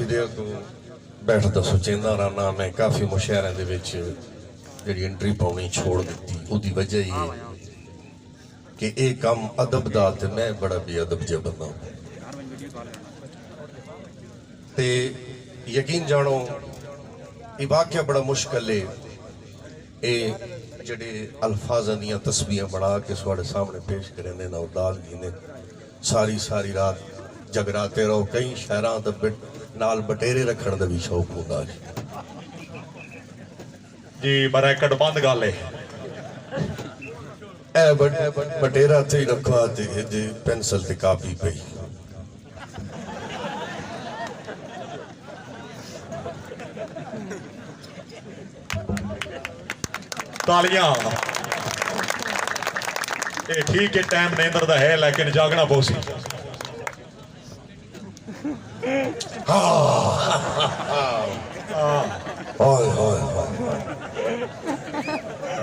देर तो बैठता सोचेंदा रहना मैं काफ़ी मुशायरे दे विच जिहड़ी एंट्री पाउनी छोड़ दी उसकी वजह ये कि एक काम अदब दा ते मैं बड़ा बेअदब जिहा बंदा ते यकीन जानो ये वाकया बड़ा मुश्किल है ये जेडे अल्फाजां दियां तस्बीहां बना के तुहाडे सामने पेश करेंदे ना डाल दीने सारी सारी रात जगराते रहो कई शहरां ते नाल बटेरे रखण दा भी शौक हुंदा जी ब्रैकेट बंद गल है बटेरा थे रखवा ते पेंसिल ते कापी पई तालियां ये ठीक है टाइम नींदर दा है लेकिन जागना पोसी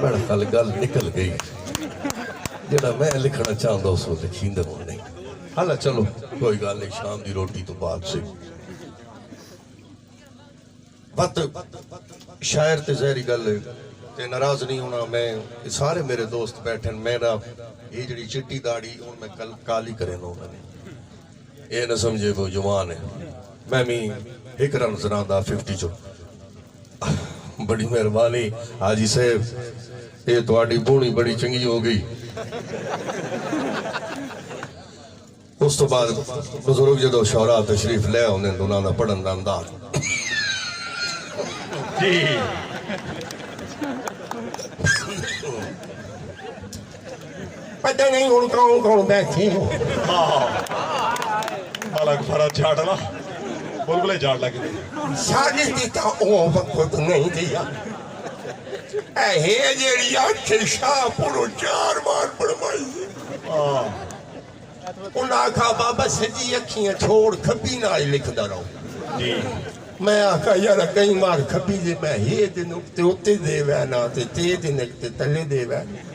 बड़ा कल गल निकल गई जेड़ा मैं लिखना चाहता उस लिखींदा नहीं हाला चलो कोई गल नहीं शाम की रोटी तो बाद से बत शायर ते जहरी गल ते नाराज नहीं होना मैं सारे मेरे दोस्त बैठे मेरा ये जी चिट्टी दाड़ी हूँ मैं कल काली करे ना उन्होंने ये ना समझे वो जवान है मैं भी एक रन सुना 50 चो बड़ी मेहरबानी हाजी साहब ये थोड़ी बूढ़ी बड़ी चंगी हो गई उस तो बाद बुजुर्ग जो शौरा तशरीफ ले आने तो उन्होंने पढ़न का अंदाज जी पता नहीं हूँ कौन कौन बैठे हो अलग फरज झाड़ना बुलबुले झाड़ लगे शादी दी तो ओ वक्त नहीं दिया है जेड़ी आखे शाह पुरो 4 बार पढ़वाई उन्हें आखा बाबा सजी अखियां छोड़ खब्बी ना लिखदा रहो जी मैं आखा यार कई बार खब्बी दे मैं हे दे नुक्ते उत्ते दे वैना ते दे नुक्ते तले दे वैना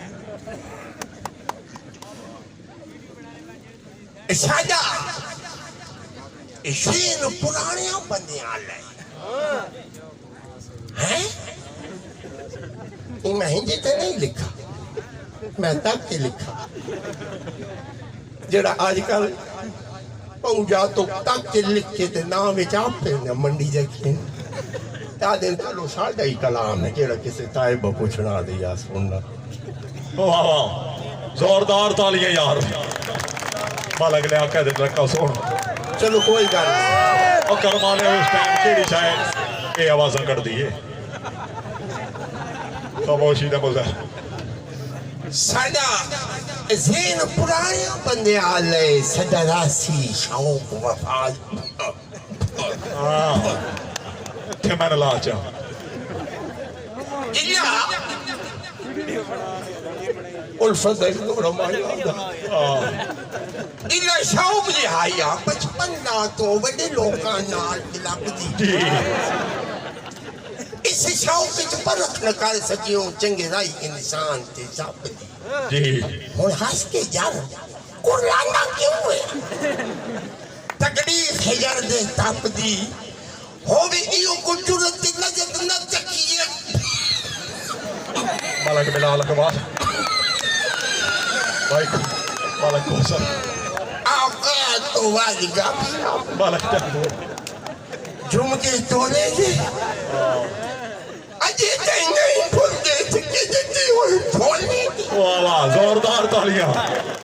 साजा इसीन पुराने बंदे आले हैं मैं हिंदी ते नहीं लिखा मैं तक के लिखा जेड़ा आजकल पौजा तो तक के लिख के ते नाम विच आपे न मंडी जाके ता दिन चलो साडा ही कलाम है जेड़ा किसी ताइब पूछना दे या सुनना वाह वाह जोरदार तालियां यार मालक ने आका दे रखा सुन चलो कोई गल नहीं और करमाने उस टाइम केड़ी शायद ये आवाज़ कर दी है खामोशी दा मजा साडा ज़हन पुराने बंदे आले सदा रासी शौक वफा थे मैंने लाचा इया उल्फत इला शौक लिहाया बचपन ना तो बड़े लोकां नाल मिलदी इस शौक विच परख न कर सकियो चंगे राई इंसान ते जप दी जी हुण हंस के यार कुराना क्यों है तकड़ी खजर दे तप दी होवे इयो को जुरत दी नजर न तकिए मालक मिला अलग भाई मालक को सर आका तो वाजिगा मालक झुमके तोड़े थे अजय नहीं फुल दे थे कि वाह वाह जोरदार तालियां